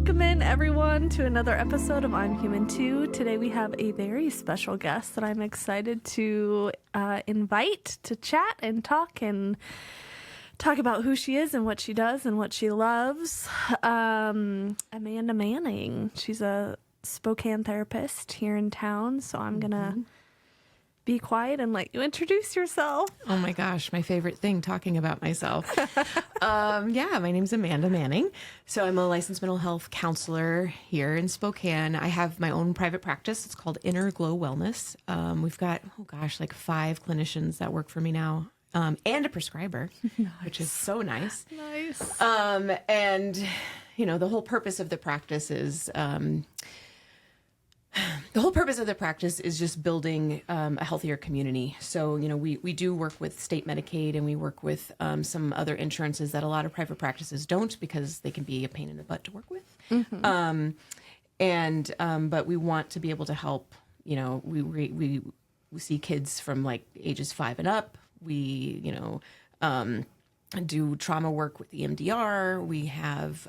Welcome in, everyone, to another episode of I'm Human Too. Today we have a very special guest that I'm excited to invite to chat and talk about who she is and what she does and what she loves. Amanda Manning. She's a Spokane therapist here in town, so I'm going to be quiet and let you introduce yourself. Oh my gosh, my favorite thing, talking about myself. My name's Amanda Manning. So I'm a licensed mental health counselor here in Spokane. I have my own private practice. It's called Inner Glow Wellness. We've got, 5 clinicians that work for me now, and a prescriber, which is so nice. Nice. And, the whole purpose of the practice is... just building a healthier community. So, we do work with state Medicaid, and we work with some other insurances that a lot of private practices don't, because they can be a pain in the butt to work with. But we want to be able to help. We see kids from like ages 5 and up. We do trauma work with the EMDR. We have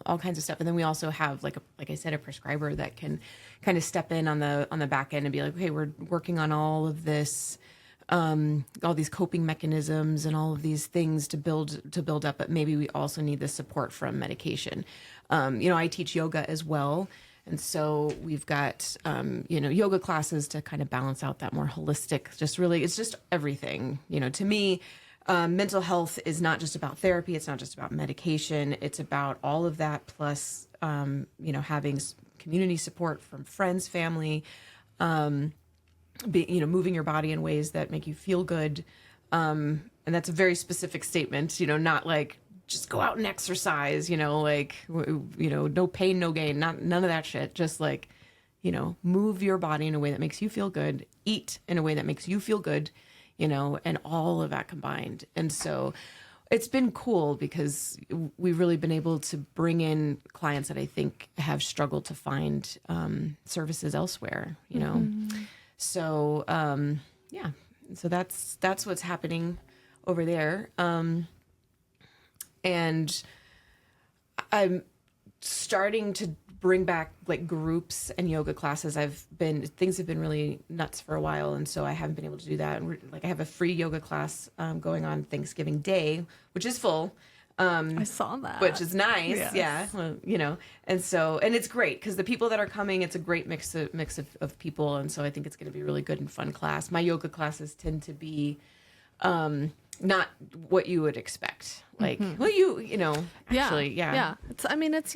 all kinds of stuff, and then we also have like I said, a prescriber that can kind of step in on the back end and be like, okay, we're working on all of this, all these coping mechanisms and all of these things to build up, but maybe we also need the support from medication. I teach yoga as well. And so we've got, yoga classes to kind of balance out that more holistic, it's just everything. To me, mental health is not just about therapy. It's not just about medication. It's about all of that, plus, having community support from friends, family, moving your body in ways that make you feel good. And that's a very specific statement, not like just go out and exercise, no pain, no gain, none of that shit. Just like, move your body in a way that makes you feel good, eat in a way that makes you feel good, and all of that combined. And so it's been cool because we've really been able to bring in clients that I think have struggled to find services elsewhere, So, so that's what's happening over there. And I'm starting to bring back like groups and yoga classes. Things have been really nuts for a while, and so I haven't been able to do that. And I have a free yoga class going on Thanksgiving Day, which is full. I saw that, which is nice. Yes. Yeah, well, and it's great because the people that are coming, it's a great mix of people, and so I think it's going to be a really good and fun class. My yoga classes tend to be not what you would expect. Like, actually, yeah. It's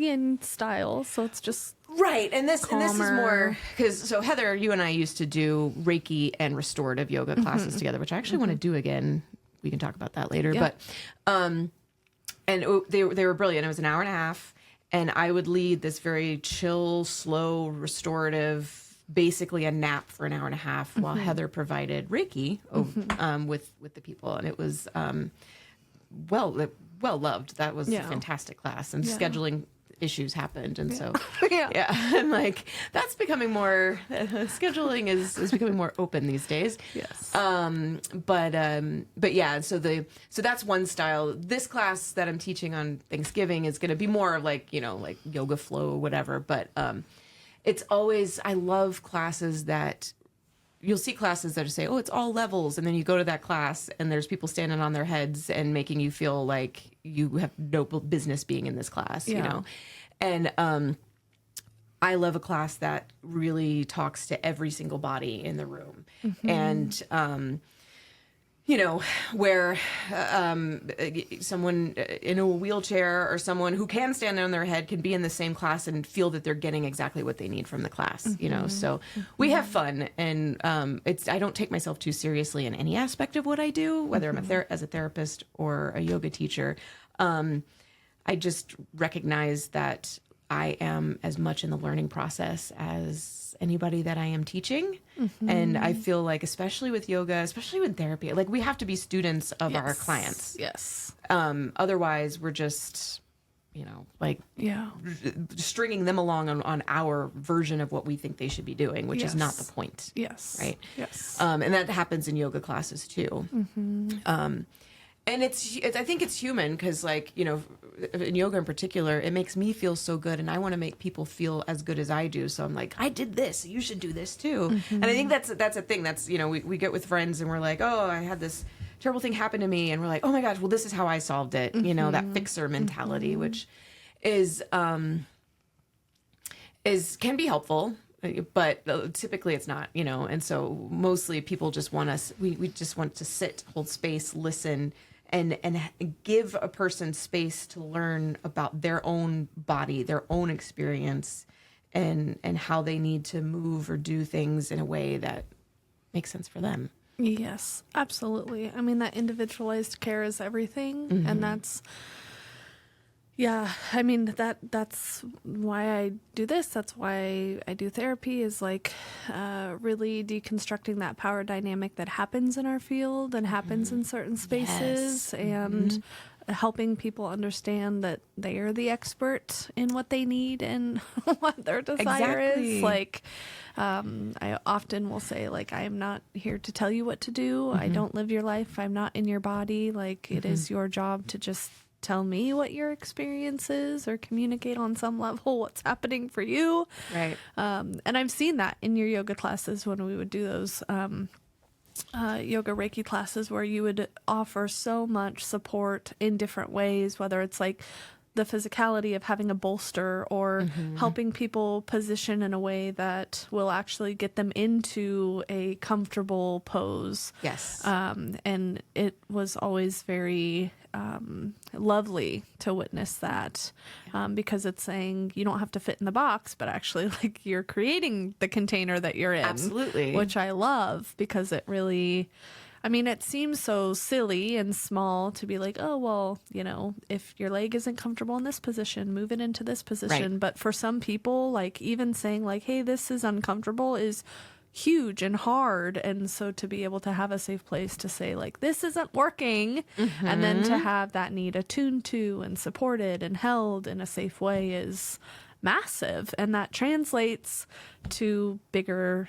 yin style, so it's just right. And this is more because calmer. Heather, you and I used to do Reiki and restorative yoga classes together, which I actually want to do again. We can talk about that later. Yeah. But they were brilliant. It was an hour and a half, and I would lead this very chill, slow, restorative, basically a nap for an hour and a half while Heather provided Reiki with the people, and it was well loved. That was a fantastic class, and scheduling issues happened, and so I'm like, that's becoming more scheduling is becoming more open these days. Yes. But yeah, so that's one style. This class that I'm teaching on Thanksgiving is going to be more like like yoga flow, whatever, but it's always, I love classes that you'll see classes that say, oh, it's all levels. And then you go to that class and there's people standing on their heads and making you feel like you have no business being in this class, And I love a class that really talks to every single body in the room. And, where someone in a wheelchair or someone who can stand on their head can be in the same class and feel that they're getting exactly what they need from the class, So we have fun, and I don't take myself too seriously in any aspect of what I do, whether I'm as a therapist or a yoga teacher. I just recognize that I am as much in the learning process as anybody that I am teaching. And I feel like, especially with yoga, especially with therapy, like we have to be students of our clients. Yes. Otherwise we're just, stringing them along on our version of what we think they should be doing, which is not the point. Yes. Right. Yes. And that happens in yoga classes too. And I think it's human because, like, you know, in yoga in particular, it makes me feel so good, and I want to make people feel as good as I do. So I'm like, I did this, you should do this too. And I think that's a thing. That's, you know, we get with friends and we're like, oh, I had this terrible thing happen to me, and we're like, oh my gosh, well, this is how I solved it. You know, that fixer mentality, which is can be helpful. But typically it's not, you know, and so mostly people just want us, we just want to sit, hold space, listen, and give a person space to learn about their own body, their own experience, and how they need to move or do things in a way that makes sense for them. Yes, absolutely. I mean, that individualized care is everything, and that's... Yeah, I mean, that's why I do this. That's why I do therapy, is like really deconstructing that power dynamic that happens in our field and happens in certain spaces, and helping people understand that they are the expert in what they need and what their desire is. Like, I often will say, like, I am not here to tell you what to do. I don't live your life. I'm not in your body. Like, it is your job to just tell me what your experience is, or communicate on some level what's happening for you. Right. And I've seen that in your yoga classes when we would do those yoga Reiki classes, where you would offer so much support in different ways, whether it's like the physicality of having a bolster, or helping people position in a way that will actually get them into a comfortable pose. Yes. And it was always very lovely to witness that, because it's saying you don't have to fit in the box, but actually, like, you're creating the container that you're in. Absolutely. Which I love, because it really, I mean, it seems so silly and small to be like, oh, well, you know, if your leg isn't comfortable in this position, move it into this position. Right. But for some people, like, even saying like, hey, this is uncomfortable is huge and hard. And so to be able to have a safe place to say, like, this isn't working, and then to have that need attuned to and supported and held in a safe way is massive. And that translates to bigger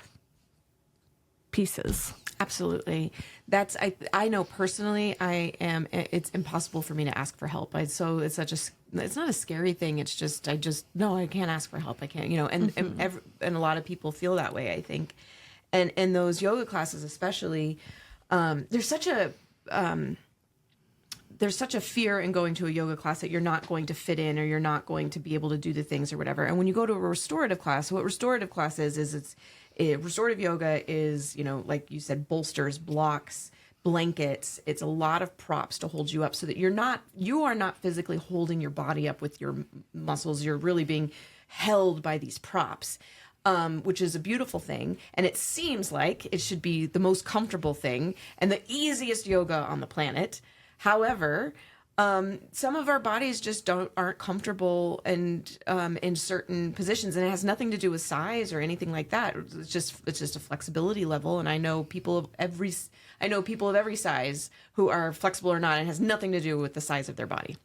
pieces. Absolutely. That's, I know personally, it's impossible for me to ask for help. So it's not a scary thing. It's just, no, I can't ask for help. I can't, you know, and a lot of people feel that way, I think. And in those yoga classes, especially, there's such a fear in going to a yoga class that you're not going to fit in, or you're not going to be able to do the things or whatever. And when you go to a restorative class, what restorative class is restorative yoga is, you know, like you said, bolsters, blocks, blankets. It's a lot of props to hold you up, so that you are not physically holding your body up with your muscles. You're really being held by these props, which is a beautiful thing. And it seems like it should be the most comfortable thing and the easiest yoga on the planet. However, some of our bodies just aren't comfortable and in certain positions, and it has nothing to do with size or anything like that. It's just a flexibility level. And I know people of every size who are flexible or not. And it has nothing to do with the size of their body.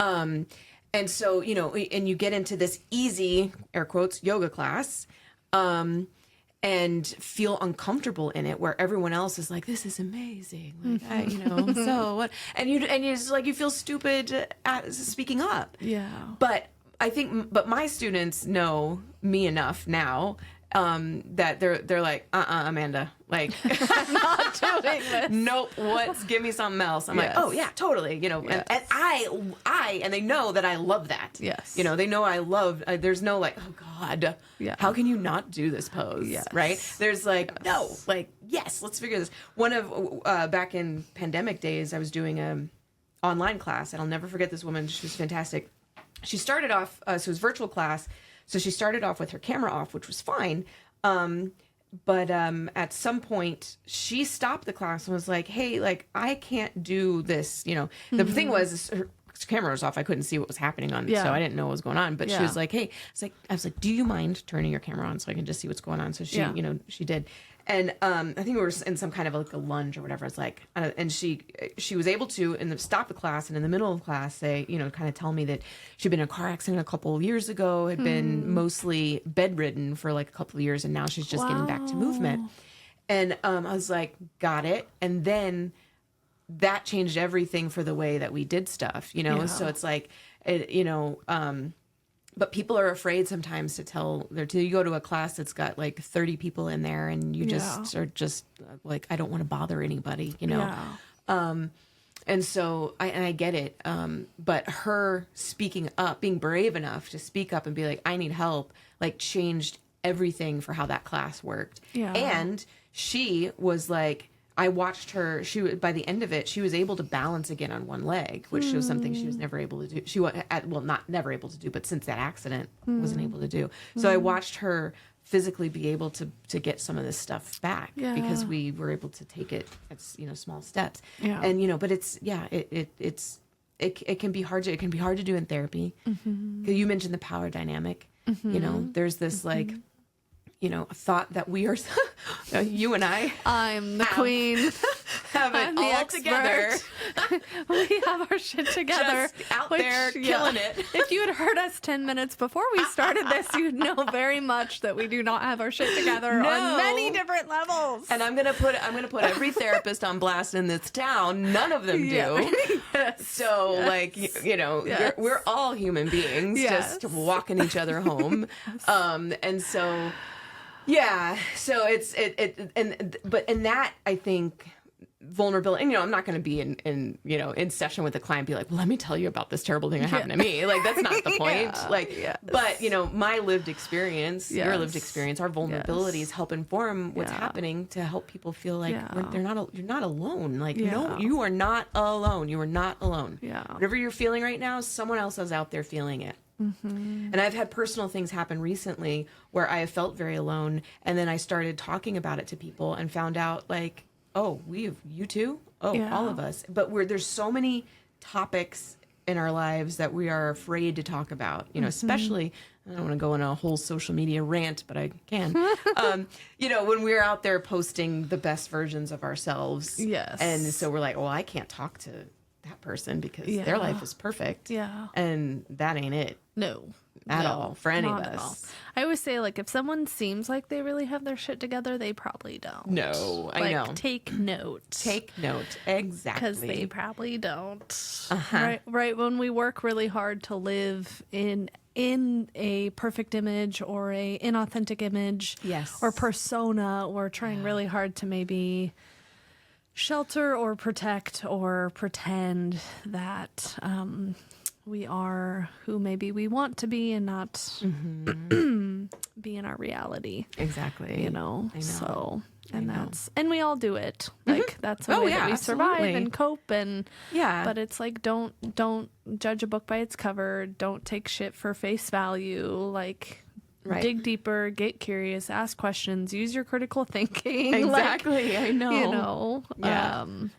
And so, you know, and you get into this easy, air quotes, yoga class, and feel uncomfortable in it, where everyone else is like, this is amazing. Like, you know, so what? And you just like, you feel stupid at speaking up. Yeah. But I think, my students know me enough now, that they're like, Amanda, like, I'm not doing this. Nope. Give me something else. I'm like, oh yeah, totally. You know, and and they know that I love that. Yes. You know, they know I love, there's no like, oh God, how can you not do this pose? Yes. Right. There's like, no, like, yes, let's figure this. One of, back in pandemic days, I was doing a online class, and I'll never forget this woman. She was fantastic. She started off, so it was virtual class. So she started off with her camera off, which was fine. But at some point, she stopped the class and was like, hey, like, I can't do this. You know, the thing was, her camera was off. I couldn't see what was happening on it, so I didn't know what was going on. But she was like, hey, I was like, do you mind turning your camera on so I can just see what's going on? So she, you know, she did. And I think we were in some kind of like a lunge or whatever. It's like, and she was able to stop the class, and in the middle of class, say, you know, kind of tell me that she'd been in a car accident a couple of years ago, had been mostly bedridden for like a couple of years, and now she's just getting back to movement. And I was like, got it. And then that changed everything for the way that we did stuff, you know? Yeah. So it's like, but people are afraid sometimes to tell you go to a class that's got like 30 people in there and you just are just like, I don't want to bother anybody, you know? Yeah. And so I get it. But her speaking up, being brave enough to speak up and be like, I need help, like changed everything for how that class worked. Yeah. And she was like, I watched her, by the end of it, she was able to balance again on one leg, which was something she was never able to do. She was, well, not never able to do, but since that accident, wasn't able to do. So I watched her physically be able to get some of this stuff back because we were able to take it as, you know, small steps. Yeah. And, you know, but it's, it can be hard it can be hard to do in therapy. You mentioned the power dynamic, you know, there's this like, you know, thought that we are, you and I'm the queen. have it all together. We have our shit together. Just out there killing it. If you had heard us 10 minutes before we started this, you'd know very much that we do not have our shit together on many different levels. And I'm gonna put every therapist on blast in this town. None of them do. Yes. So like, you know, we're all human beings just walking each other home. And so yeah, so it's but that I think vulnerability, and, you know, I'm not going to be in session with a client and be like, well, let me tell you about this terrible thing that happened to me. Like, that's not the point. But, you know, my lived experience, your lived experience, our vulnerabilities help inform what's happening to help people feel like you're not alone. Like, no, you are not alone. You are not alone. Yeah. Whatever you're feeling right now, someone else is out there feeling it. And I've had personal things happen recently where I have felt very alone. And then I started talking about it to people and found out like, oh, you too? Oh, all of us. But there's so many topics in our lives that we are afraid to talk about, you know, especially, I don't want to go on a whole social media rant, but I can, you know, when we're out there posting the best versions of ourselves. Yes. And so we're like, well, I can't talk to that person because their life is perfect. Yeah. And that ain't it. No. At all for any of Not at all. us. I always say, like, if someone seems like they really have their shit together, they probably don't. No, I know. Take note. Take note. Exactly. Because they probably don't. Right when we work really hard to live in a perfect image or a inauthentic image or persona, or trying really hard to maybe shelter or protect or pretend that we are who maybe we want to be and not be in our reality. Exactly. You know? I know. So, and we all do it. Like, that's a way that we survive and cope. And but it's like, don't judge a book by its cover. Don't take shit for face value. Like, dig deeper, get curious, ask questions, use your critical thinking. Exactly. Like, I know. You know?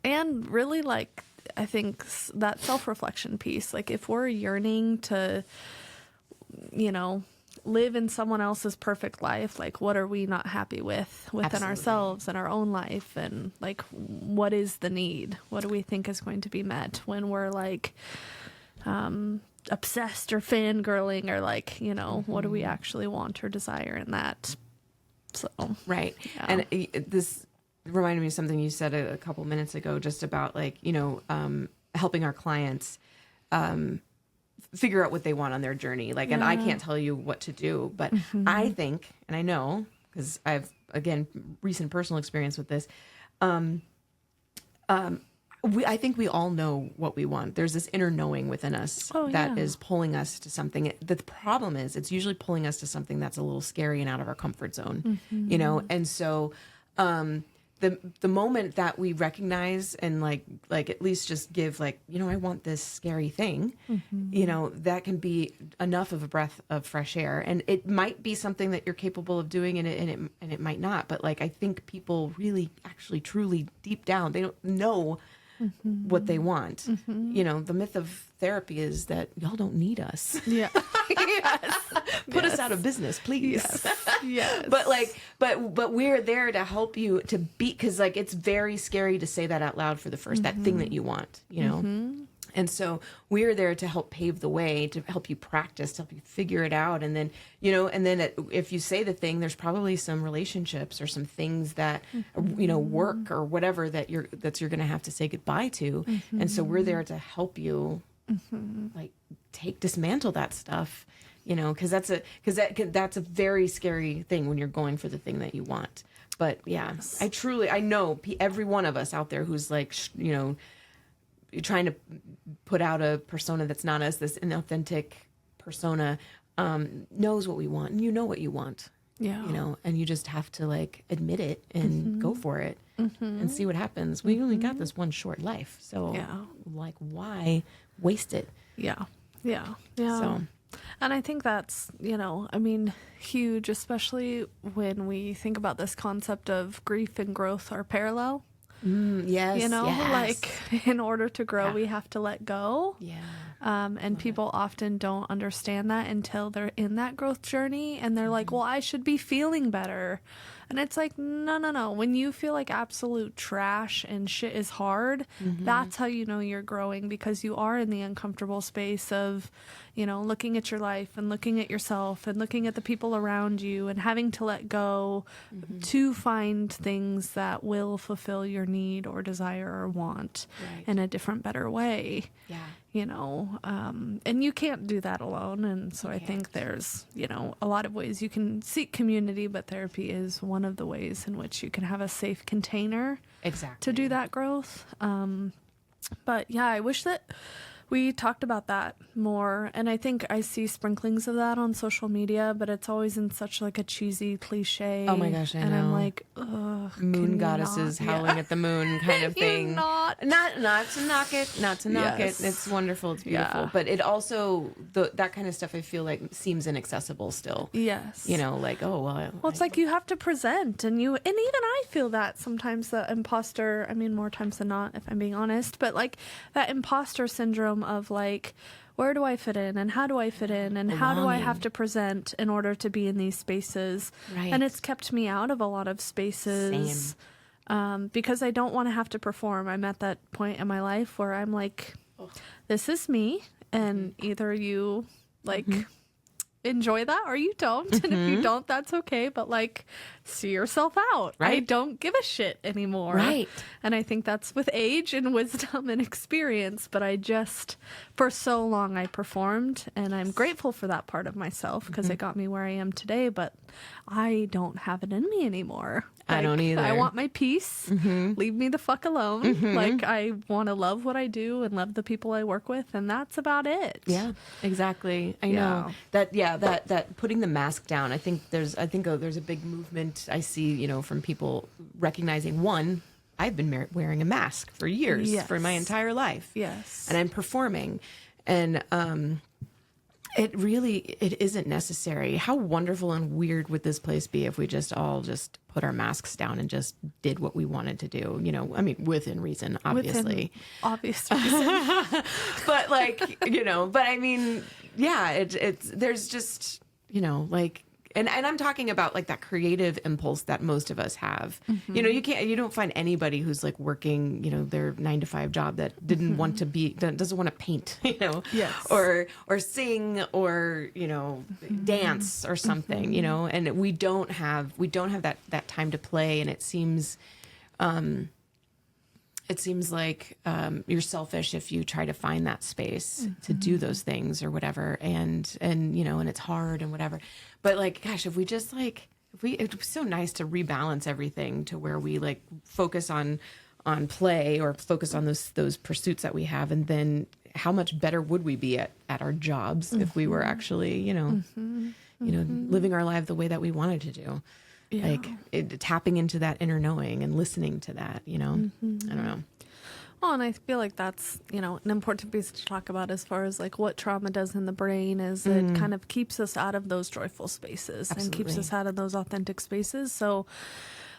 And really, like, I think that self-reflection piece, like, if we're yearning to, you know, live in someone else's perfect life, like, what are we not happy with within ourselves and our own life? And, like, what is the need? What do we think is going to be met when we're, like, obsessed or fangirling, or, like, you know, what do we actually want or desire in that? So And this reminded me of something you said a couple minutes ago, just about, like, you know, helping our clients figure out what they want on their journey. Like, and I can't tell you what to do, but I think, and I know, because I've, again, recent personal experience with this, I think we all know what we want. There's this inner knowing within us that is pulling us to something. The problem is it's usually pulling us to something that's a little scary and out of our comfort zone, you know? And so, the moment that we recognize and like at least just give, like, you know, I want this scary thing, you know, that can be enough of a breath of fresh air. And it might be something that you're capable of doing, and it might not. But, like, I think people really, actually, truly, deep down, they don't know what they want. You know, the myth of therapy is that y'all don't need us. Put us out of business, please. But, like, but we're there to help you to beat, because, like, it's very scary to say that out loud for the first, that thing that you want, you know? And so we're there to help pave the way, to help you practice, to help you figure it out. And then, if you say the thing, there's probably some relationships or some things that, work or whatever that you're going to have to say goodbye to. And so we're there to help you like dismantle that stuff, cause that's a very scary thing when you're going for the thing that you want. But yeah, I know every one of us out there who's like, trying to put out a persona that's not us, this inauthentic persona, knows what we want, and you know what you want. Yeah. And you just have to like admit it and go for it and see what happens. We only got this one short life. So like, why waste it? Yeah. Yeah. So. And I think that's, huge, especially when we think about this concept of grief and growth are parallel. Yes. Like in order to grow, we have to let go. Yeah. And people often don't understand that until they're in that growth journey and they're like, well, I should be feeling better. And it's like, no. When you feel like absolute trash and shit is hard, that's how you know you're growing, because you are in the uncomfortable space of, looking at your life and looking at yourself and looking at the people around you and having to let go to find things that will fulfill your need or desire or want in a different, better way. Yeah. And you can't do that alone. And so I think there's, a lot of ways you can seek community, but therapy is one of the ways in which you can have a safe container to do that growth. But yeah, I wish that we talked about that more. And I think I see sprinklings of that on social media, but it's always in such like a cheesy cliche. Oh my gosh, I know. And I'm like, ugh. Moon goddesses howling at the moon kind of thing. Not to knock it. It's wonderful. It's beautiful. Yeah. But it also, that kind of stuff I feel like seems inaccessible still. Yes. Like, oh, well. Well, it's like you have to present and even I feel that sometimes the imposter, more times than not, if I'm being honest, but like that imposter syndrome of like, where do I fit in and how do I fit in and how do I have to present in order to be in these spaces? Right. And it's kept me out of a lot of spaces. Because I don't want to have to perform. I'm at that point in my life where I'm like, this is me, and either you like enjoy that or you don't. And if you don't, that's okay. But like, see yourself out. Right. I don't give a shit anymore. Right. And I think that's with age and wisdom and experience. But I just, for so long, I performed, and I'm grateful for that part of myself because it got me where I am today. But I don't have it in me anymore. Like, I don't either. I want my peace. Leave me the fuck alone. Like, I want to love what I do and love the people I work with, and that's about it. Yeah, exactly. I know that putting the mask down. I think there's a big movement I see, from people recognizing, one, I've been wearing a mask for years, for my entire life. Yes, and I'm performing, and it isn't necessary. How wonderful and weird would this place be if we all put our masks down and just did what we wanted to do? Within reason, obviously. Within obvious reason. But it's there's just, and I'm talking about like that creative impulse that most of us have. You don't find anybody who's like working, their 9-to-5 job that doesn't want to paint, or sing or, dance or something, and we don't have that time to play. And it seems like you're selfish if you try to find that space to do those things or whatever. And it's hard and whatever. But like, gosh, if we just like, it'd be so nice to rebalance everything to where we like focus on play or focus on those pursuits that we have. And then how much better would we be at our jobs if we were actually, living our life the way that we wanted to do. Yeah. Like tapping into that inner knowing and listening to that, I don't know. Well, and I feel like that's, an important piece to talk about as far as like what trauma does in the brain is it kind of keeps us out of those joyful spaces. Absolutely. And keeps us out of those authentic spaces. So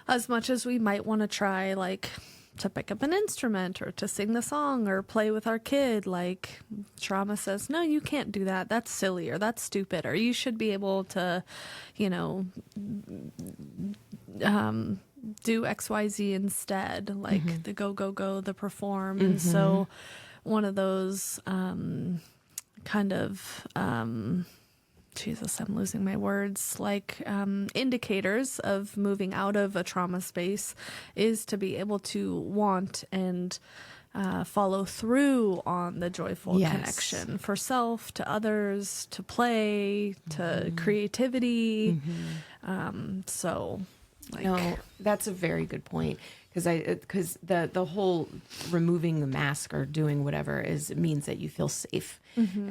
as much as we might want to try like to pick up an instrument or to sing the song or play with our kid, like trauma says, no, you can't do that. That's silly or that's stupid, or you should be able to, do XYZ instead, like the go, the perform. And so one of those kind of Jesus, I'm losing my words, like indicators of moving out of a trauma space is to be able to want and follow through on the joyful connection for self, to others, to play, to creativity. So, like, no, that's a very good point. Because the whole removing the mask or doing whatever it means that you feel safe.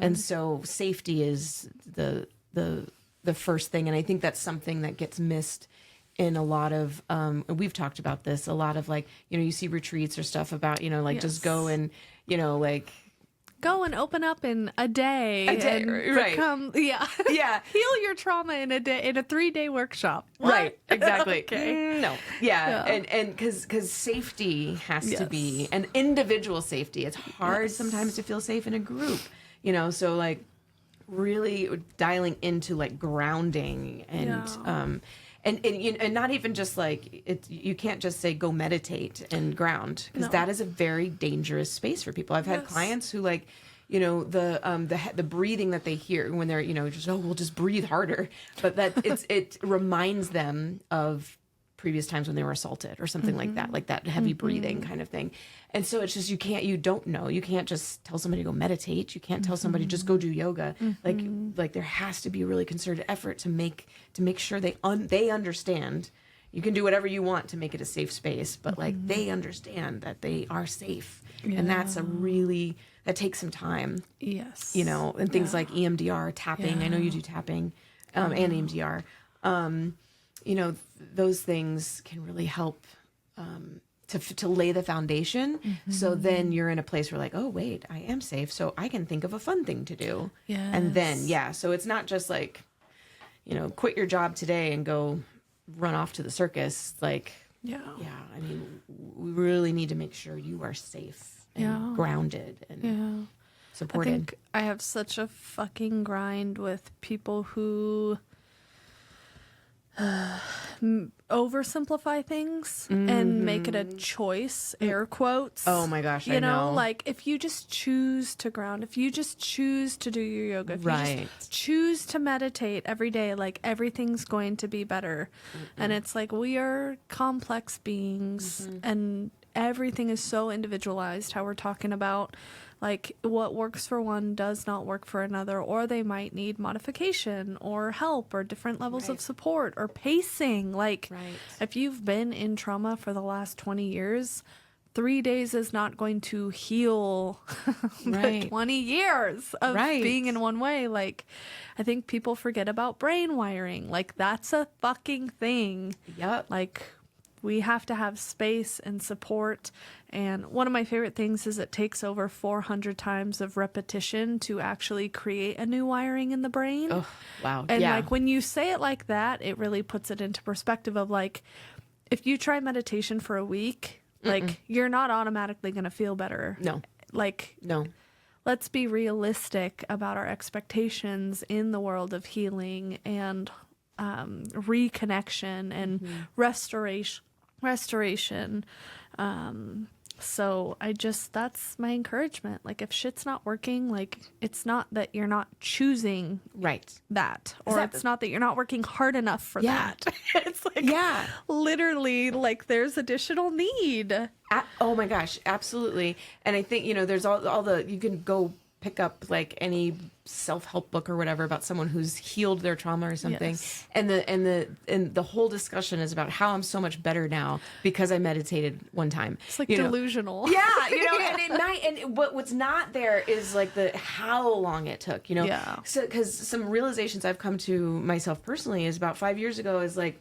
And so safety is the first thing. And I think that's something that gets missed in a lot of, we've talked about this, a lot of like, you see retreats or stuff about, like just go and, like, go and open up in a day and right. become, heal your trauma in a day, in a 3-day workshop. What? Right. Exactly. Okay. No. Yeah. And because safety has to be an individual safety. It's hard sometimes to feel safe in a group, so like really dialing into like grounding and, and not even just like you can't just say go meditate and ground, because that is a very dangerous space for people. I've had clients who like, the breathing that they hear when they're, just, we'll just breathe harder. But that it reminds them of previous times when they were assaulted or something like that heavy breathing kind of thing. And so it's just, you don't know. You can't just tell somebody to go meditate. You can't tell somebody just go do yoga. Like there has to be a really concerted effort to make sure they understand. You can do whatever you want to make it a safe space, but like they understand that they are safe. And that's that takes some time. Yes. And things like EMDR, tapping. I know you do tapping, and EMDR. Those things can really help to lay the foundation. So then you're in a place where like, oh, wait, I am safe. So I can think of a fun thing to do. Yes. And then, so it's not just like, quit your job today and go run off to the circus. Like, I mean, we really need to make sure you are safe and grounded and supported. I think I have such a fucking grind with people who oversimplify things and make it a choice, air quotes. Oh my gosh, I know. Like if you just choose to ground, if you just choose to do your yoga, if you just choose to meditate every day, like everything's going to be better. And it's like we are complex beings and everything is so individualized, how we're talking about like what works for one does not work for another, or they might need modification or help or different levels of support or pacing. Like if you've been in trauma for the last 20 years, 3 days is not going to heal the 20 years of being in one way. Like I think people forget about brain wiring. Like that's a fucking thing. Yep. Like we have to have space and support. And one of my favorite things is it takes over 400 times of repetition to actually create a new wiring in the brain. Oh, wow. And like when you say it like that, it really puts it into perspective of like, if you try meditation for a week, like you're not automatically going to feel better. No. Like, no. Let's be realistic about our expectations in the world of healing and reconnection and restoration. So that's my encouragement. Like if shit's not working, like it's not that you're not choosing that, or it's not that you're not working hard enough for that. It's like, literally like there's additional need. Oh my gosh. Absolutely. And I think, there's all the, you can go pick up like any self-help book or whatever about someone who's healed their trauma or something. And the whole discussion is about how I'm so much better now because I meditated one time. It's like delusional. Yeah. And at night, and what's not there is like how long it took, So, cause some realizations I've come to myself personally is about 5 years ago is like,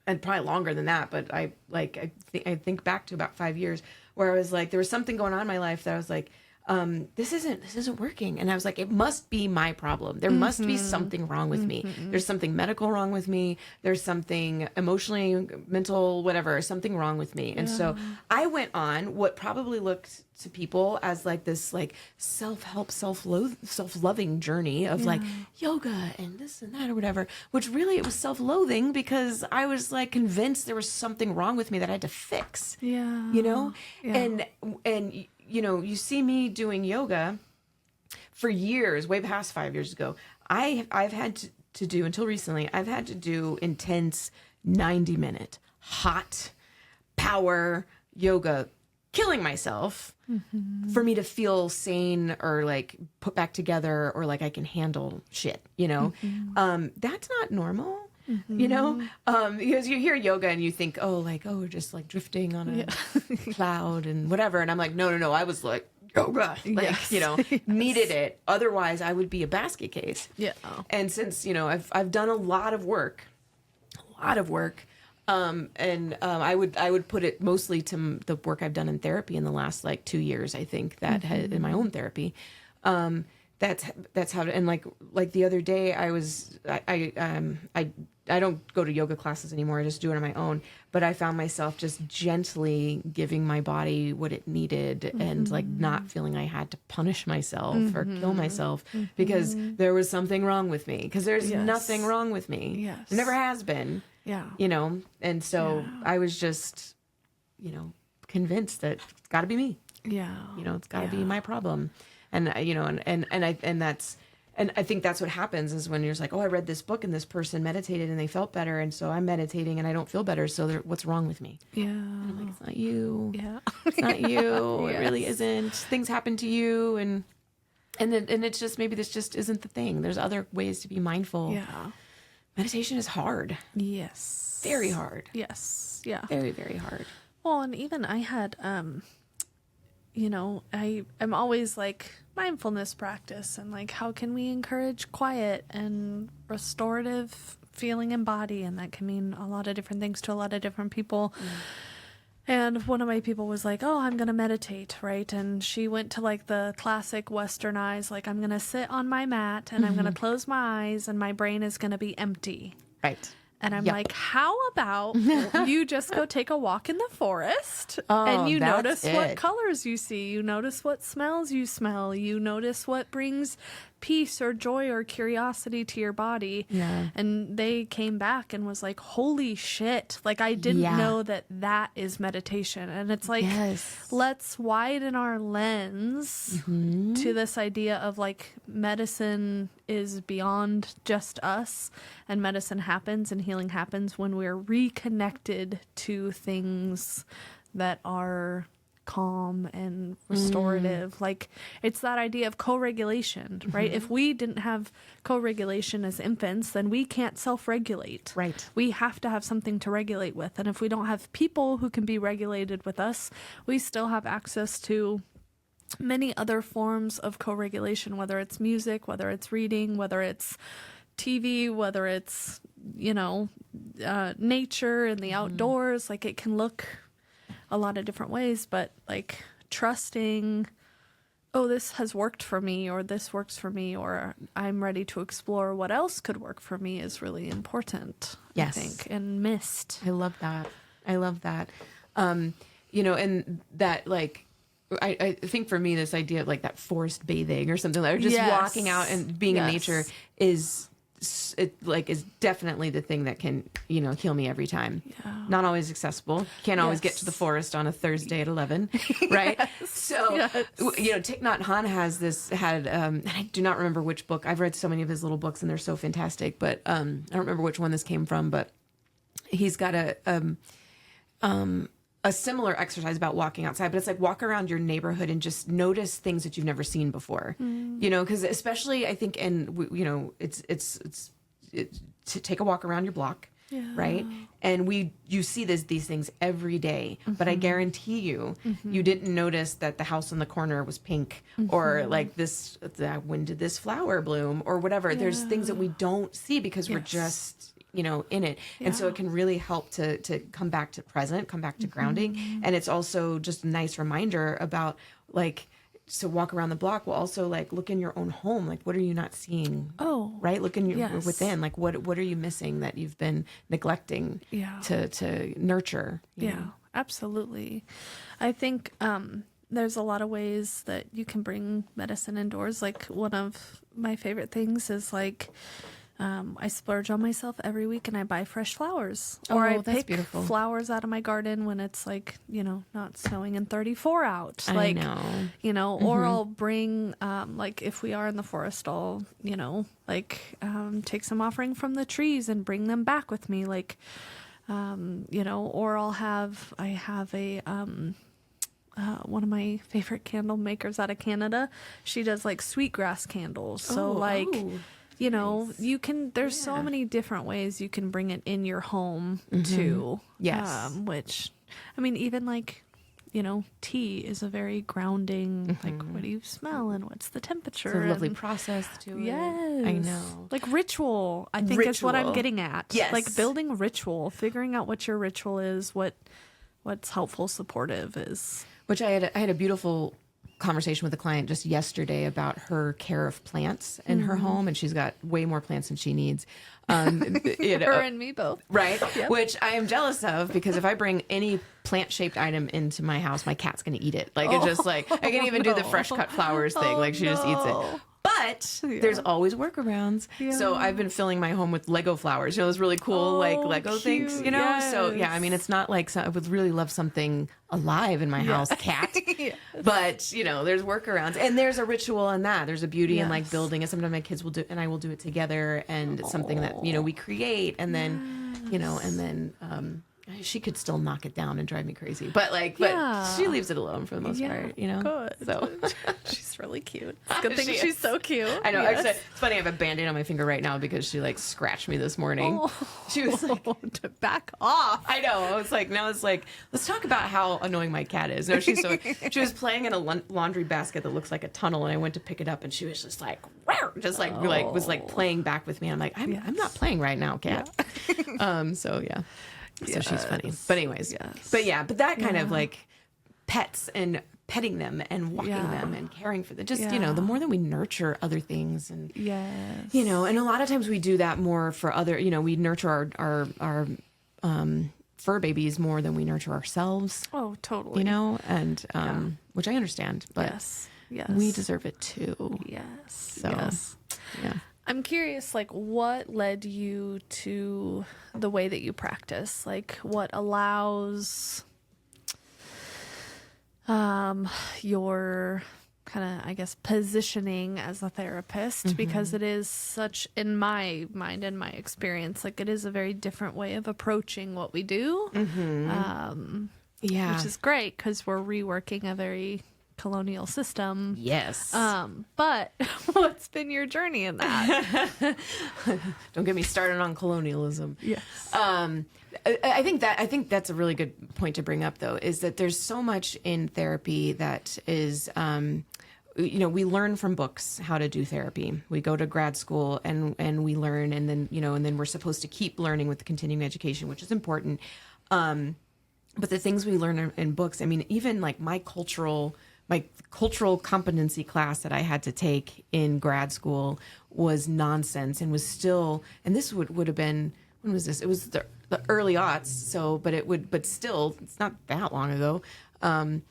and probably longer than that, but I think back to about 5 years where I was like, there was something going on in my life that I was like, this isn't working. And I was like, it must be my problem. There must be something wrong with me. There's something medical wrong with me. There's something emotionally, mental, whatever, something wrong with me. And so I went on what probably looked to people as like this like self-help, self-loving journey of like yoga and this and that or whatever, which really it was self-loathing because I was like convinced there was something wrong with me that I had to fix, and you see me doing yoga for years, way past 5 years ago. I've had to do, until recently, I've had to do intense 90-minute hot power yoga, killing myself for me to feel sane or like put back together or like I can handle shit, that's not normal. Because you hear yoga and you think, we're just like drifting on a cloud and whatever. And I'm like, no. I was like, yoga, needed it. Otherwise I would be a basket case. Yeah. And since, I've done a lot of work, I would put it mostly to the work I've done in therapy in the last like 2 years. I think that in my own therapy, that's how to, and like the other day I don't go to yoga classes anymore. I just do it on my own. But I found myself just gently giving my body what it needed and like not feeling I had to punish myself or kill myself because there was something wrong with me. Because there's nothing wrong with me. Yes. There never has been. Yeah. And so I was just, convinced that it's got to be me. Yeah. It's got to be my problem. And, and I think that's what happens is when you're just like, I read this book and this person meditated and they felt better. And so I'm meditating and I don't feel better. So what's wrong with me? Yeah. And I'm like, it's not you. Yeah. It's not you. Yes. It really isn't. Things happen to you. And it's just, maybe this just isn't the thing. There's other ways to be mindful. Yeah. Meditation is hard. Yes. Very hard. Yes. Yeah. Very, very hard. Well, and even I had, I'm always like mindfulness practice and like, how can we encourage quiet and restorative feeling in body? And that can mean a lot of different things to a lot of different people. And one of my people was like, I'm going to meditate, right? And she went to like the classic westernized, like, I'm going to sit on my mat and I'm going to close my eyes and my brain is going to be empty. Right. And I'm like, how about you just go take a walk in the forest and you notice what colors you see. You notice what smells you smell. You notice what brings peace or joy or curiosity to your body. Yeah. And they came back and was like, holy shit. Like, I didn't know that is meditation. And it's like, let's widen our lens to this idea of like medicine is beyond just us, and medicine happens and healing happens when we're reconnected to things that are calm and restorative. Like, it's that idea of co-regulation, right? If we didn't have co-regulation as infants, then we can't self-regulate. Right. We have to have something to regulate with. And if we don't have people who can be regulated with us, we still have access to many other forms of co-regulation, whether it's music, whether it's reading, whether it's TV, whether it's, nature and the outdoors. Like, it can look a lot of different ways, but like trusting, this has worked for me, or this works for me, or I'm ready to explore what else could work for me is really important, I think, and missed. I love that. And that, like, I think for me, this idea of like that forest bathing or something, or just walking out and being in nature is definitely the thing that can, heal me every time. Yeah. Not always accessible. Can't always get to the forest on a Thursday at 11, right? So, Thich Nhat Hanh and I do not remember which book. I've read so many of his little books and they're so fantastic, but I don't remember which one this came from, but he's got a similar exercise about walking outside, but it's like walk around your neighborhood and just notice things that you've never seen before, because especially I think, it's to take a walk around your block, right? And you see these things every day, but I guarantee you didn't notice that the house on the corner was pink, or like when did this flower bloom, or whatever. There's things that we don't see because we're just in it. And so it can really help to come back to present, come back to grounding. And it's also just a nice reminder about like, so walk around the block will also like look in your own home. Like, what are you not seeing? Right. Look in your within, like what are you missing that you've been neglecting to nurture? You know? Absolutely. I think, there's a lot of ways that you can bring medicine indoors. Like, one of my favorite things is like, I splurge on myself every week and I buy fresh flowers. Or I that's pick beautiful. flowers out of my garden when it's like, not snowing and 34 out. I know. Or I'll bring, like if we are in the forest, I'll, take some offering from the trees and bring them back with me. Like, or I have a, one of my favorite candle makers out of Canada. She does like sweetgrass candles. So nice. You can, there's so many different ways you can bring it in your home too. Yes. Which, I mean, even like, tea is a very grounding, like what do you smell and what's the temperature? It's a lovely process to it. Yes. I know. Like ritual, I think is what I'm getting at. Yes. Like building ritual, figuring out what your ritual is, what's helpful, supportive is. Which I had a beautiful conversation with a client just yesterday about her care of plants in her home, and she's got way more plants than she needs. Her and me both. Right? Yep. Which I am jealous of, because if I bring any plant-shaped item into my house, my cat's going to eat it. Like, it's just like, I can even do the fresh cut flowers thing. Like, she just eats it. But there's always workarounds. Yeah. So I've been filling my home with Lego flowers. Those really cool, Lego cute. things, Yes. So, yeah, I mean, it's not like, I would really love something alive in my house, cat. Yes. But, there's workarounds. And there's a ritual in that. There's a beauty in like building. And sometimes my kids will do, and I will do it together. And it's something that, we create. And then, she could still knock it down and drive me crazy, but she leaves it alone for the most part, Good. So she's really cute. It's a good thing she's so cute. I know. Yes. Actually, it's funny. I have a Band-Aid on my finger right now because she scratched me this morning. She was like, to back off. I know. I was like, now it's like, let's talk about how annoying my cat is. No, she was playing in a laundry basket that looks like a tunnel, and I went to pick it up, and she was just like, was playing back with me. I'm like, I'm not playing right now, cat. Yeah. So yeah. So she's funny. But anyways, but that kind of like pets and petting them and walking them and caring for them, just, the more that we nurture other things, and, and a lot of times we do that more for other, we nurture our fur babies more than we nurture ourselves. Oh, totally. And, which I understand, but yes. we deserve it too. Yes. So, yeah. I'm curious, what led you to the way that you practice? Like, what allows your kind of, I guess, positioning as a therapist? Because it is such, in my mind and my experience, it is a very different way of approaching what we do. Which is great because we're reworking a very colonial system. Yes. But what's been your journey in that? Don't get me started on colonialism. Yes. I think that's a really good point to bring up, though, is that there's so much in therapy that is, we learn from books how to do therapy. We go to grad school and we learn, and then we're supposed to keep learning with the continuing education, which is important. But the things we learn in books, I mean, even my cultural competency class that I had to take in grad school was nonsense, and was still, and this would have been, when was this? It was the early aughts. So, but still, it's not that long ago. And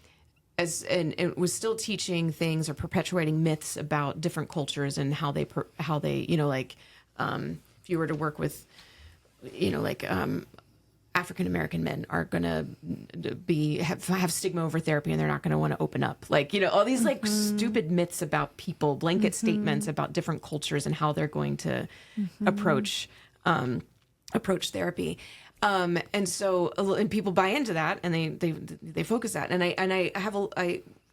it was still teaching things or perpetuating myths about different cultures and how they, if you were to work with, African American men are gonna have stigma over therapy, and they're not gonna want to open up. All these stupid myths about people, blanket statements about different cultures and how they're going to approach therapy. And people buy into that, and they focus that. And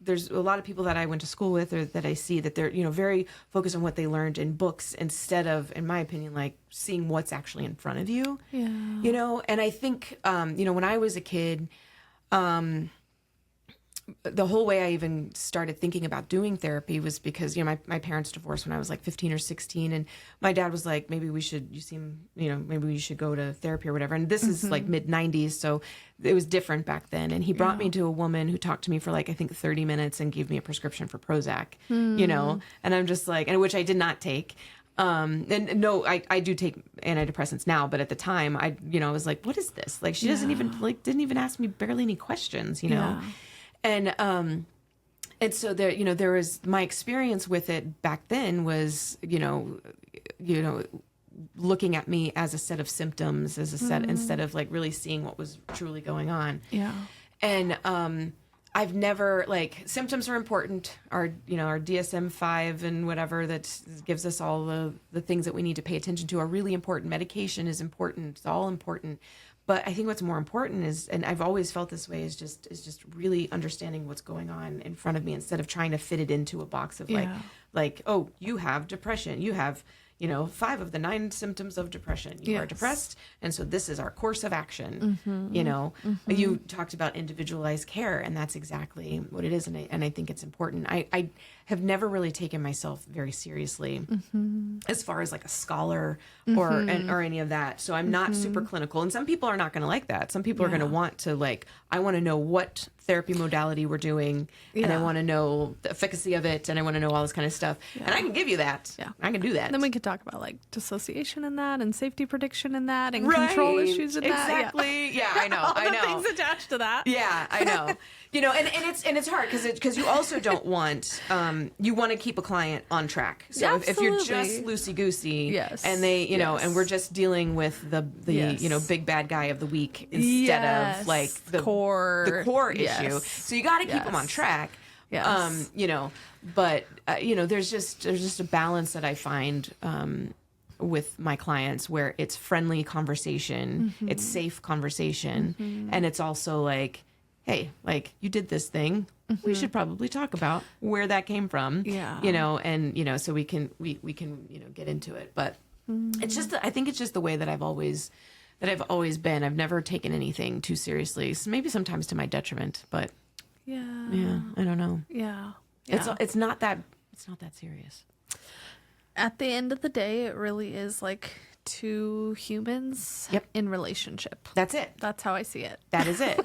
there's a lot of people that I went to school with, or that I see, that they're, very focused on what they learned in books instead of, in my opinion, seeing what's actually in front of you. Yeah. And I think, when I was a kid, the whole way I even started thinking about doing therapy was because, my parents divorced when I was 15 or 16. And my dad was like, maybe we should go to therapy or whatever. And this is mid 90s. So it was different back then. And he brought me to a woman who talked to me for I think 30 minutes and gave me a prescription for Prozac, and I'm just and which I did not take. And no, I do take antidepressants now, but at the time I was like, what is this? She doesn't even didn't even ask me barely any questions, And so there was, my experience with it back then was, looking at me as a set of symptoms, as a set, instead of like really seeing what was truly going on. Yeah. And I've never, like, symptoms are important. Our DSM-5 and whatever that gives us all the things that we need to pay attention to are really important. Medication is important. It's all important. But I think what's more important is, and I've always felt this way, is just really understanding what's going on in front of me instead of trying to fit it into a box of like, oh, you have depression. You have, 5 of the 9 symptoms of depression. You are depressed. And so this is our course of action. You talked about individualized care, and that's exactly what it is. And I think it's important. I have never really taken myself very seriously as far as like a scholar or any of that. So I'm not super clinical. And some people are not going to like that. Some people are going to want to, like, I want to know what therapy modality we're doing, and I want to know the efficacy of it, and I want to know all this kind of stuff. And I can give you that. Yeah. I can do that. Then we could talk about like dissociation in that, and safety prediction in that, and control issues in that. Exactly. Yeah, I know. All the things attached to that. Yeah, I know. And it's hard because you also don't want you want to keep a client on track. So if you're just loosey goosey, and they and we're just dealing with the big bad guy of the week instead of like the core issue. So you got to keep them on track. Yes. But there's just a balance that I find with my clients where it's friendly conversation, it's safe conversation, and it's also like, hey, like, you did this thing. We should probably talk about where that came from. And so we can get into it. But it's just, I think it's just the way that I've always been. I've never taken anything too seriously. So maybe sometimes to my detriment, but yeah, I don't know. Yeah. It's not that serious. At the end of the day, it really is like two humans in relationship. That's it. That's how I see it. That is it.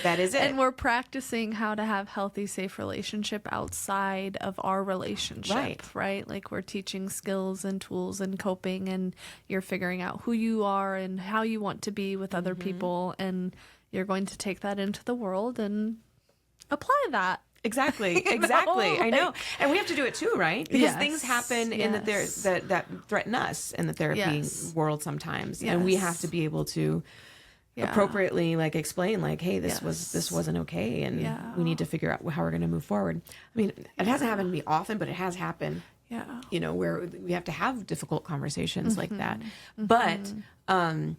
That is it. And we're practicing how to have healthy, safe relationship outside of our relationship, right? Like, we're teaching skills and tools and coping, and you're figuring out who you are and how you want to be with other people, and you're going to take that into the world and apply that. Exactly. I know. And we have to do it too, right? Because things happen in that threaten us in the therapy world sometimes. And we have to be able to appropriately like explain, like, hey, this wasn't okay, and we need to figure out how we're going to move forward. I mean, it hasn't happened to me often, but it has happened. Yeah. Where we have to have difficult conversations like that. But I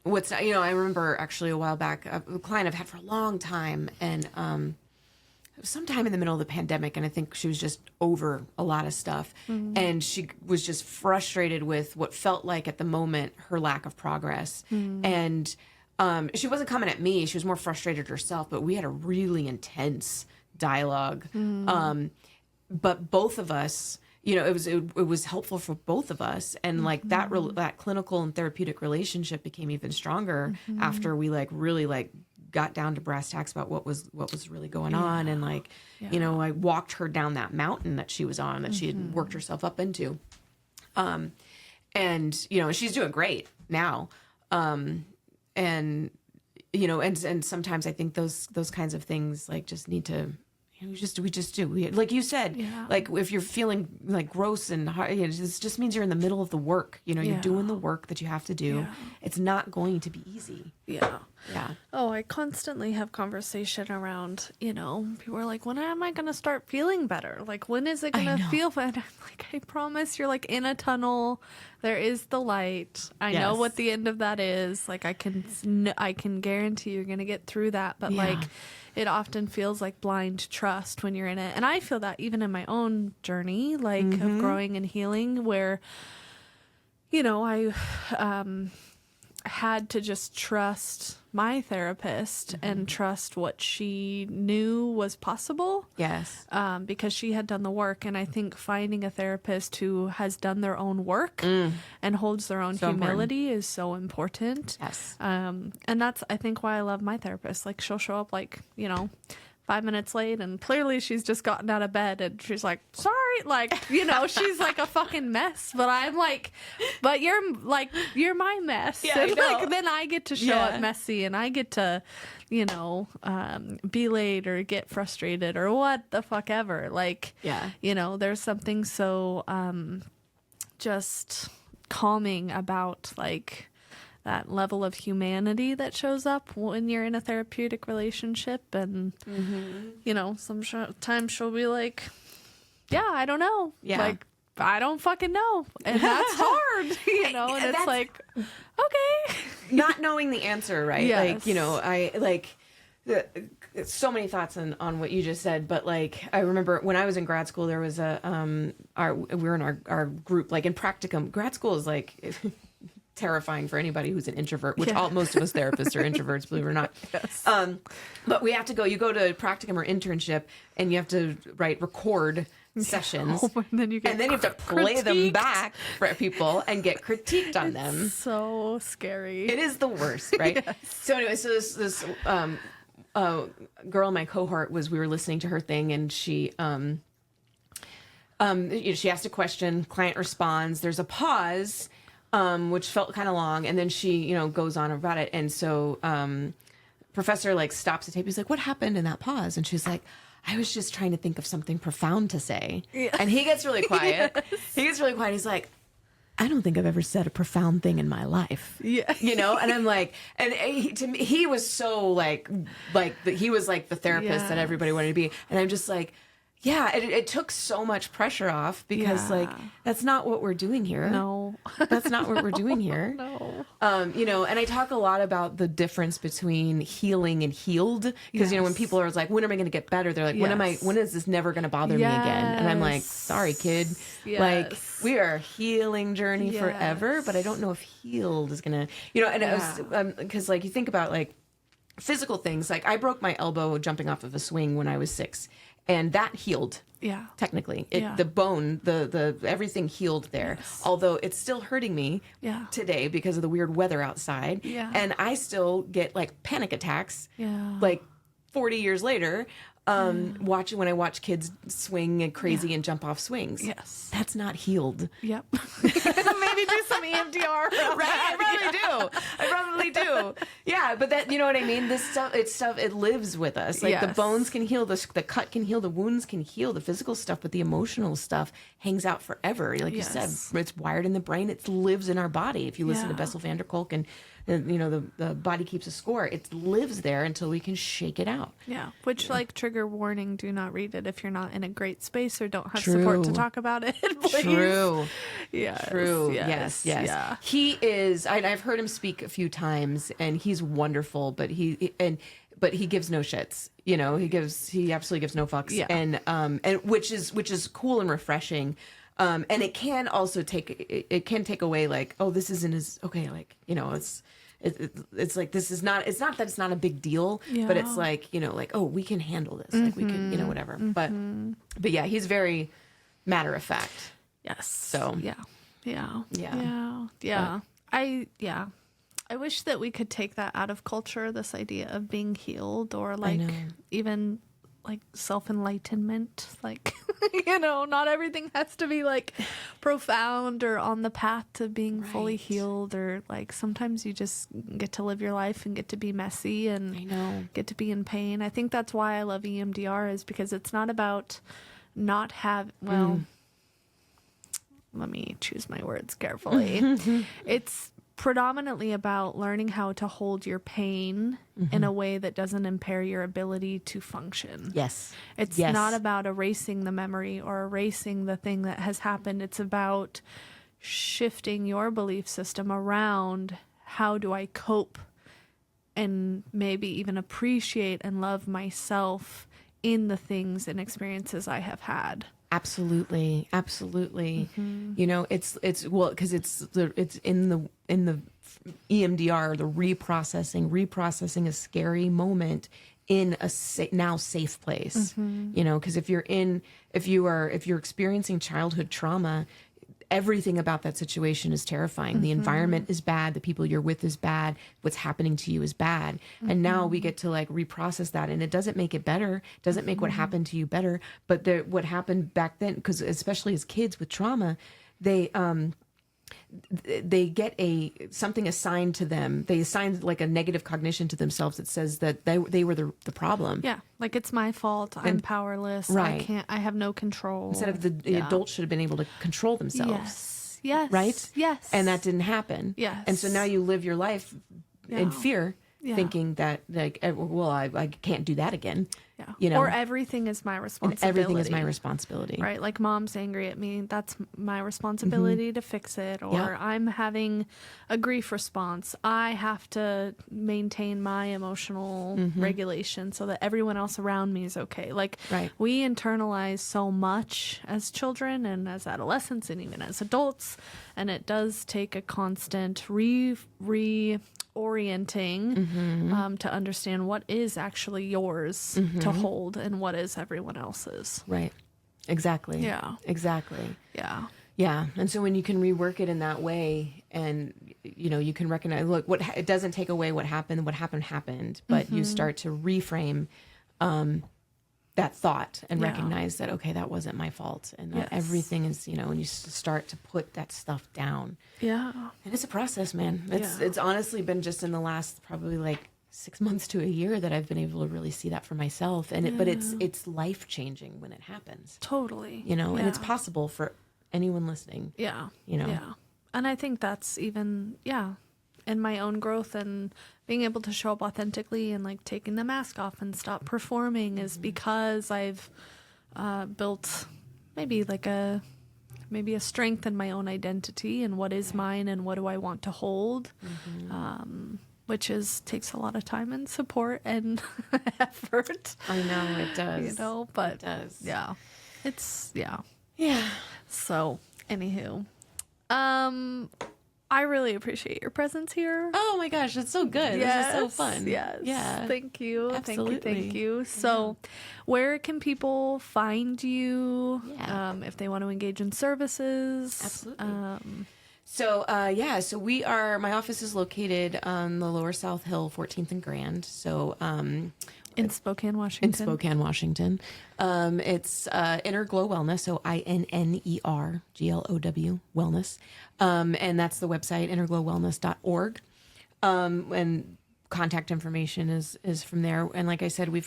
remember actually a while back, a client I've had for a long time, and it was sometime in the middle of the pandemic, and I think she was just over a lot of stuff. And she was just frustrated with what felt like at the moment her lack of progress. And she wasn't coming at me. She was more frustrated herself, but we had a really intense dialogue. But both of us, it was helpful for both of us. And like that clinical and therapeutic relationship became even stronger after we really got down to brass tacks about what was really going on, and I walked her down that mountain that she was on, that she had worked herself up into, and she's doing great now, and sometimes I think those kinds of things like just need to. We just do. Like you said, like if you're feeling like gross and hard, it just means you're in the middle of the work. You're doing the work that you have to do. Yeah. It's not going to be easy. Yeah. Oh, I constantly have conversation around, people are like, when am I going to start feeling better? Like, when is it going to feel better? I'm like, I promise you're like in a tunnel. There is the light. I know what the end of that is. Like, I can guarantee you're going to get through that. But like, it often feels like blind trust when you're in it. And I feel that even in my own journey, like of growing and healing, where, I had to just trust my therapist and trust what she knew was possible. Yes. Because she had done the work. And I think finding a therapist who has done their own work and holds their own humility is so important. Yes. And that's, I think, why I love my therapist. Like, she'll show up 5 minutes late, and clearly she's just gotten out of bed, and she's like, sorry, she's like a fucking mess, but I'm like, but you're my mess. Yeah, and then I get to show up messy, and I get to, be late or get frustrated or what the fuck ever. There's something so, just calming about like that level of humanity that shows up when you're in a therapeutic relationship. And, you know, sometimes she'll be like, yeah, I don't know. Yeah. Like, I don't fucking know. And that's hard, you know, and it's like, okay. Not knowing the answer, right? Yes. Like, you know, I like so many thoughts on what you just said, but like, I remember when I was in grad school, there was we were in our group, like in practicum. Grad school is like terrifying for anybody who's an introvert, which most of us therapists are introverts, believe it or not. Yes. But we have to you go to practicum or internship, and you have to record sessions, and then you have to play them back for people and get critiqued on them. So scary. It is the worst, right? Yes. So anyway, so this girl in my cohort we were listening to her thing, and she she asked a question, client responds, there's a pause, which felt kind of long, and then she goes on about it, and so professor like stops the tape. He's like, what happened in that pause? And she's like, I was just trying to think of something profound to say. Yeah. And he gets really quiet. Yes. He gets really quiet. He's like, I don't think I've ever said a profound thing in my life. Yeah. You know? And I'm like, and to me, he was so he was like the therapist that everybody wanted to be. And I'm just like, yeah, it took so much pressure off because like, that's not what we're doing here. No, that's not what we're doing here. No. And I talk a lot about the difference between healing and healed. Because, when people are like, when am I going to get better? They're like, when is this never going to bother me again? And I'm like, sorry, kid. Yes. Like, we are a healing journey forever, but I don't know if healed is going to, and it was, because like, you think about like physical things, like I broke my elbow jumping off of a swing when I was 6. And that healed. Yeah. Technically. The bone, the everything healed there. Yes. Although it's still hurting me today because of the weird weather outside. Yeah. And I still get like panic attacks. Yeah. Like 40 years later. Watching when I watch kids swing and crazy and jump off swings. Yes. That's not healed. Yep. Maybe do some EMDR. Right? I probably do. Yeah, but that, you know what I mean? This stuff, it lives with us. Like the bones can heal, the cut can heal, the wounds can heal, the physical stuff, but the emotional stuff hangs out forever. Like you said, it's wired in the brain. It lives in our body. If you listen to Bessel van der Kolk and the body keeps a score, it lives there until we can shake it out. Yeah. Which like trigger warning, do not read it if you're not in a great space or don't have support to talk about it. Please. True. Yes. True. Yes. Yeah. He is, I've heard him speak a few times and he's wonderful, but he gives no shits. He absolutely gives no fucks. Yeah. And which is cool and refreshing. And it can also take away like, oh, this isn't as okay. Like, it's like, this is not, it's not that it's not a big deal, but it's like, like, oh, we can handle this. Like we can, whatever. But yeah, he's very matter of fact. Yes. So yeah. I wish that we could take that out of culture, this idea of being healed or like even like self-enlightenment, like, not everything has to be like profound or on the path to being fully healed, or like sometimes you just get to live your life and get to be messy and get to be in pain. I think that's why I love EMDR, is because it's not about not let me choose my words carefully. It's predominantly about learning how to hold your pain in a way that doesn't impair your ability to function. Yes. It's not about erasing the memory or erasing the thing that has happened. It's about shifting your belief system around how do I cope and maybe even appreciate and love myself in the things and experiences I have had. Absolutely. It's well, because it's in the EMDR, the reprocessing a scary moment in a now safe place. Because if you're experiencing childhood trauma, everything about that situation is terrifying. The environment is bad. The people you're with is bad. What's happening to you is bad. And now we get to like reprocess that, and it doesn't make it better. It doesn't make what happened to you better. But what happened back then, because especially as kids with trauma, they get something assigned to them. They assign like a negative cognition to themselves that says that they were the problem. Yeah, like it's my fault. I'm powerless. Right. I have no control. Instead of the adults should have been able to control themselves. Yes. Right? Yes. And that didn't happen. Yes. And so now you live your life in fear, thinking that like, well, I can't do that again. Yeah. You know, or everything is my responsibility. and everything is my responsibility. Right. Like mom's angry at me. That's my responsibility to fix it. Or I'm having a grief response. I have to maintain my emotional regulation so that everyone else around me is okay. Like we internalize so much as children and as adolescents and even as adults. And it does take a constant reorienting to understand what is actually yours to hold and what is everyone else's. Right. Exactly. Yeah. Exactly. Yeah. Yeah. And so when you can rework it in that way and, you know, you can recognize, look, it doesn't take away what happened, but you start to reframe that thought and recognize that, okay, that wasn't my fault. And that everything is, you know, and you start to put that stuff down. Yeah. And it's a process, man. It's honestly been just in the last probably like 6 months to a year that I've been able to really see that for myself. And but it's life changing when it happens. Totally. You know, and it's possible for anyone listening. Yeah. You know. Yeah. And I think that's even, in my own growth and being able to show up authentically and like taking the mask off and stop performing is because I've built maybe a strength in my own identity and what is mine and what do I want to hold. Which takes a lot of time and support and effort. I know it does. You know, but it does. Yeah. It's Yeah. So, anywho, I really appreciate your presence here. Oh my gosh, it's so good. This is so fun. Yes. Yeah. Thank you. Absolutely. Thank you. So, where can people find you if they want to engage in services? Absolutely. So my office is located on the Lower South Hill, 14th and Grand. So, in Spokane, Washington. It's Innerglow Wellness, so INNERGLOW Wellness. And that's the website, innerglowwellness.org. And contact information is from there. And like I said, we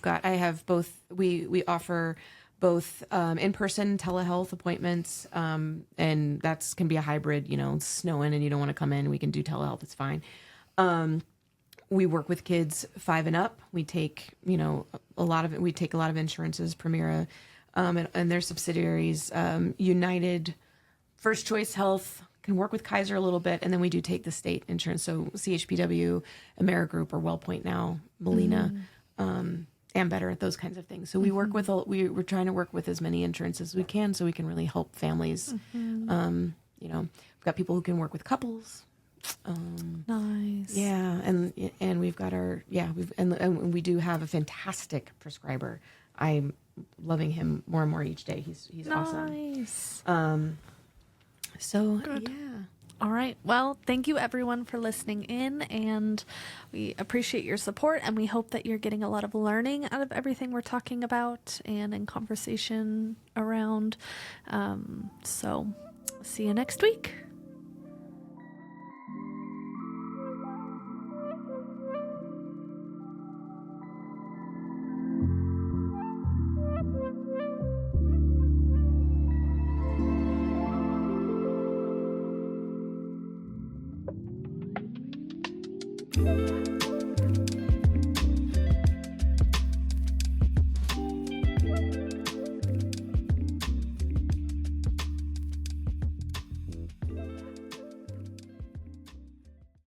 offer both in-person telehealth appointments, and that's can be a hybrid. You know, it's snowing and you don't want to come in, we can do telehealth. It's fine. We work with kids 5 and up. We take, a lot of insurances, Primera, and their subsidiaries, United, First Choice Health, can work with Kaiser a little bit, and then we do take the state insurance. So CHPW, AmeriGroup, or WellPoint now, Molina, and Better, those kinds of things. So we work with, we're trying to work with as many insurances as we can so we can really help families. We've got people who can work with couples. Nice. Yeah. And we've got and we do have a fantastic prescriber. I'm loving him more and more each day. He's nice. Awesome. So good. All right. Well, thank you everyone for listening in, and we appreciate your support, and we hope that you're getting a lot of learning out of everything we're talking about and in conversation around. So see you next week.